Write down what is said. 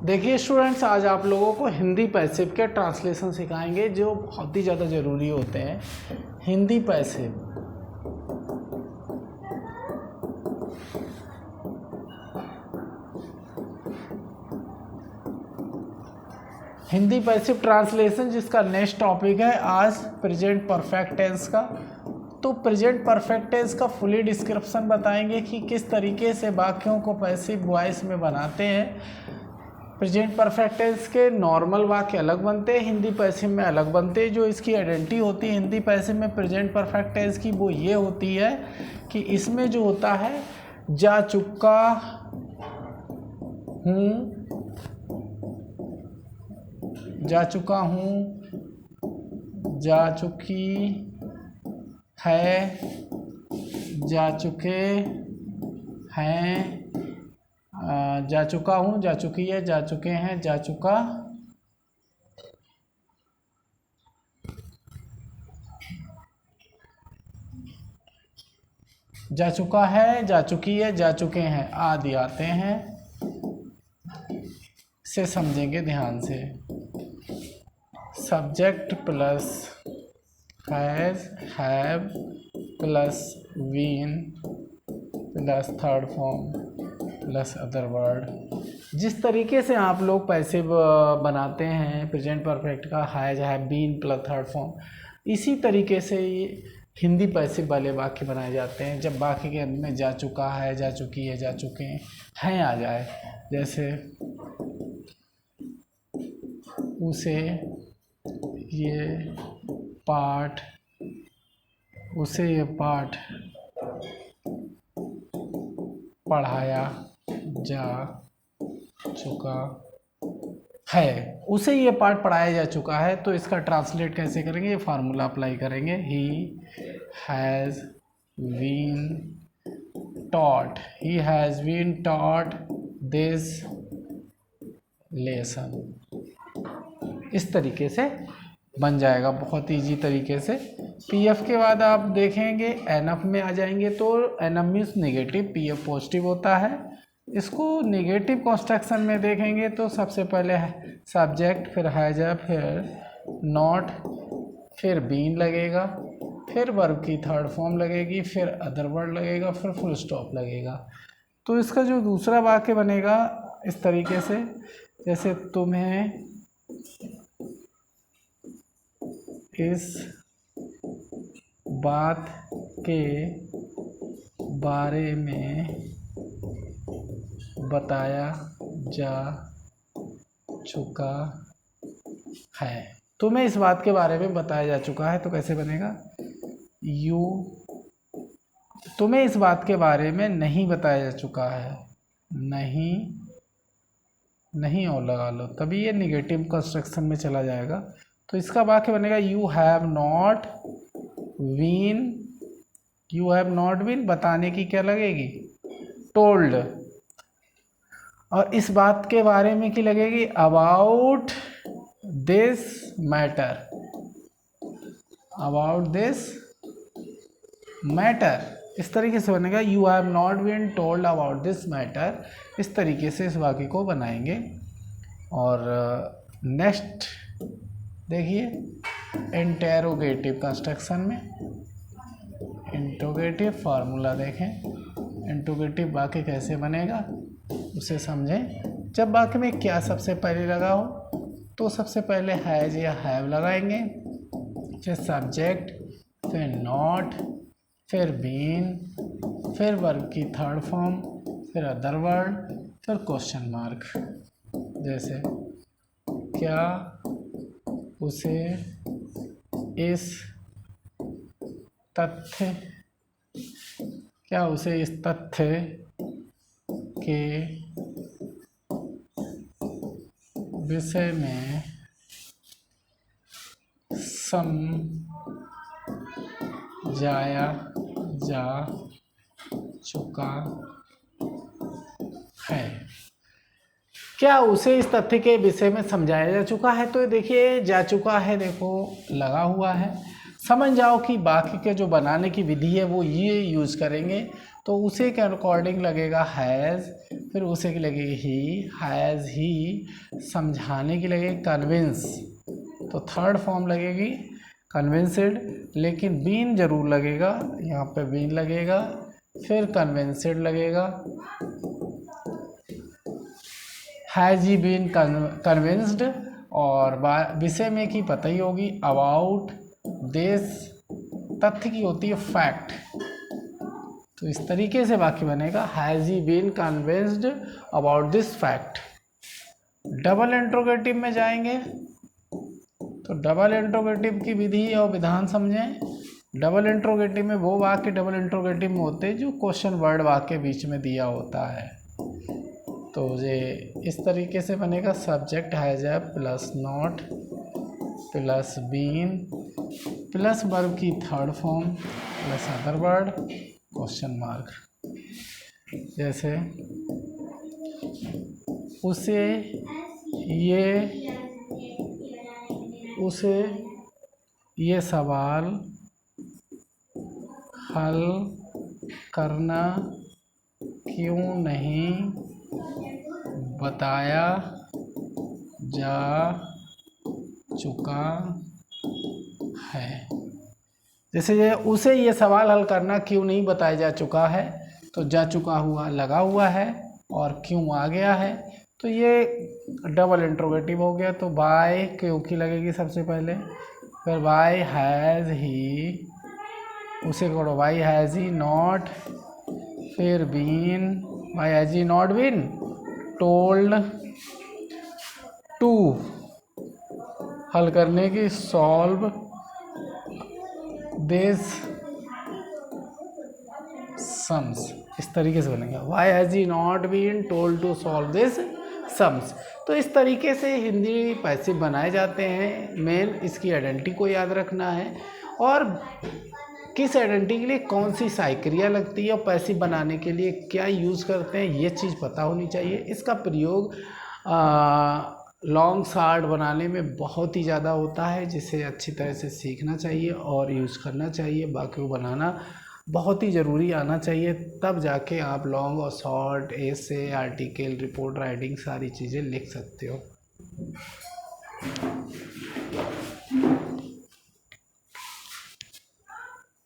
देखिए स्टूडेंट्स, आज आप लोगों को हिंदी पैसिव के ट्रांसलेशन सिखाएंगे जो बहुत ही ज़्यादा ज़रूरी होते हैं। हिंदी पैसिव ट्रांसलेशन, जिसका नेक्स्ट टॉपिक है आज प्रेजेंट परफेक्ट टेंस का। तो प्रेजेंट परफेक्ट टेंस का फुली डिस्क्रिप्शन बताएंगे कि किस तरीके से वाक्यों को पैसिव वॉइस में बनाते हैं। प्रेजेंट परफेक्ट टेंस के नॉर्मल वाक्य अलग बनते हैं, हिंदी पैसिव में अलग बनते हैं। जो इसकी आइडेंटिटी होती है हिंदी पैसिव में प्रेजेंट परफेक्ट टेंस की, वो ये होती है कि इसमें जो होता है जा चुका हूँ, जा चुका हूँ, जा चुकी है, जा चुके हैं, जा चुका हूँ, जा चुकी है, जा चुके हैं, जा चुका है, जा चुकी है, जा चुके हैं आदि आते हैं। से समझेंगे ध्यान से। Subject plus has, have plus been plus third form plus other word. जिस तरीके से आप लोग पैसिव बनाते हैं प्रेजेंट परफेक्ट का, has, have, been plus third form, इसी तरीके से ये हिंदी पैसिव वाले वाक्य बनाए जाते हैं। जब वाक्य के अंत में जा चुका है, जा चुकी है, जा चुके हैं आ जाए, जैसे उसे ये पाठ, उसे ये पाठ पढ़ाया जा चुका है, उसे ये पाठ पढ़ाया जा चुका है। तो इसका ट्रांसलेट कैसे करेंगे, ये फार्मूला अप्लाई करेंगे। He has been taught, he has been taught this lesson. इस तरीके से बन जाएगा बहुत इजी तरीके से। पीएफ के बाद आप देखेंगे एनएफ में आ जाएंगे, तो NF means negative, PF positive होता है। इसको नेगेटिव कंस्ट्रक्शन में देखेंगे तो सबसे पहले है सब्जेक्ट, फिर हैज, फिर नॉट, फिर बीन लगेगा, फिर वर्ब की थर्ड फॉर्म लगेगी, फिर अदर वर्ड लगेगा, फिर फुल स्टॉप लगेगा। तो इसका जो दूसरा वाक्य बनेगा इस तरीके से, जैसे तुम्हें इस बात के बारे में बताया जा चुका है। तुम्हें इस बात के बारे में बताया जा चुका है, तो कैसे बनेगा, यू, तुम्हें इस बात के बारे में नहीं बताया जा चुका है, नहीं और लगा लो, तभी ये निगेटिव कंस्ट्रक्शन में चला जाएगा। तो इसका वाक्य बनेगा you have not been, you have not been, बताने की क्या लगेगी, टोल्ड, और इस बात के बारे में की लगेगी about this matter, about this matter. इस तरीके से बनेगा you have not been told about this matter. इस तरीके से इस वाक्य को बनाएंगे। और नेक्स्ट देखिए इंटेरोगेटिव कंस्ट्रक्शन में, इंट्रोगेटिव फार्मूला देखें, इंट्रोगेटिव वाक्य कैसे बनेगा उसे समझें। जब वाक्य में क्या सबसे पहले लगा हो तो सबसे पहले हैज या हैव लगाएंगे, फिर सब्जेक्ट, फिर नॉट, फिर बीन, फिर वर्ब की थर्ड फॉर्म, फिर अदर वर्ड, फिर क्वेश्चन मार्क। जैसे क्या उसे इस तथ्य, क्या उसे इस तथ्य के विषय में समझाया जा चुका है, क्या उसे इस तथ्य के विषय में समझाया जा चुका है। तो देखिए जा चुका है, देखो लगा हुआ है, समझ जाओ कि वाक्य के जो बनाने की विधि है वो ये यूज़ करेंगे। तो उसे के अकॉर्डिंग लगेगा हैज़, फिर उसे की लगेगी ही, हैज़ ही, समझाने की लगेगी कन्विंस, तो थर्ड फॉर्म लगेगी कन्विंस्ड, लेकिन बीन जरूर लगेगा, यहाँ पे बीन लगेगा, फिर कन्विंस्ड लगेगा, हैज़ ही बीन कन्विंस्ड, और विषय में की पता ही होगी अबाउट दिस, तथ्य की होती है फैक्ट। तो इस तरीके से वाक्य बनेगा has he been convinced about this fact. Double interrogative में जाएंगे तो डबल इंट्रोगेटिव की विधि और विधान समझें। डबल इंट्रोगेटिव में वो वाक्य डबल इंट्रोगेटिव में होते हैं जो क्वेश्चन वर्ड वाक्य बीच में दिया होता है। तो ये इस तरीके से बनेगा subject has have plus not plus been plus verb की third form plus other word question mark. जैसे उसे ये सवाल हल करना क्यों नहीं बताया जा चुका है। जैसे उसे ये सवाल हल करना क्यों नहीं बताया जा चुका है, तो जा चुका हुआ लगा हुआ है और क्यों आ गया है, तो ये डबल इंट्रोगेटिव हो गया। तो बाय क्यों की लगेगी सबसे पहले, फिर बाय हैज़ ही, उसे करो बाय हैज़ ही नॉट, फिर been by has he not been told to, हल करने की सॉल्व दिस सम्स। इस तरीके से बनेगा why has he not been told to solve this sums. तो इस तरीके से हिंदी पैसिव बनाए जाते हैं। मेन इसकी आइडेंटिटी को याद रखना है और किस आइडेंटिटी के लिए कौन सी साइक्रिया लगती है और पैसिव बनाने के लिए क्या यूज़ करते हैं, ये चीज़ पता होनी चाहिए। इसका प्रयोग लॉन्ग शार्ट बनाने में बहुत ही ज़्यादा होता है, जिसे अच्छी तरह से सीखना चाहिए और यूज़ करना चाहिए। वाक्य को बनाना बहुत ही ज़रूरी आना चाहिए, तब जाके आप लॉन्ग और शॉर्ट ऐसे आर्टिकल रिपोर्ट राइटिंग सारी चीज़ें लिख सकते हो।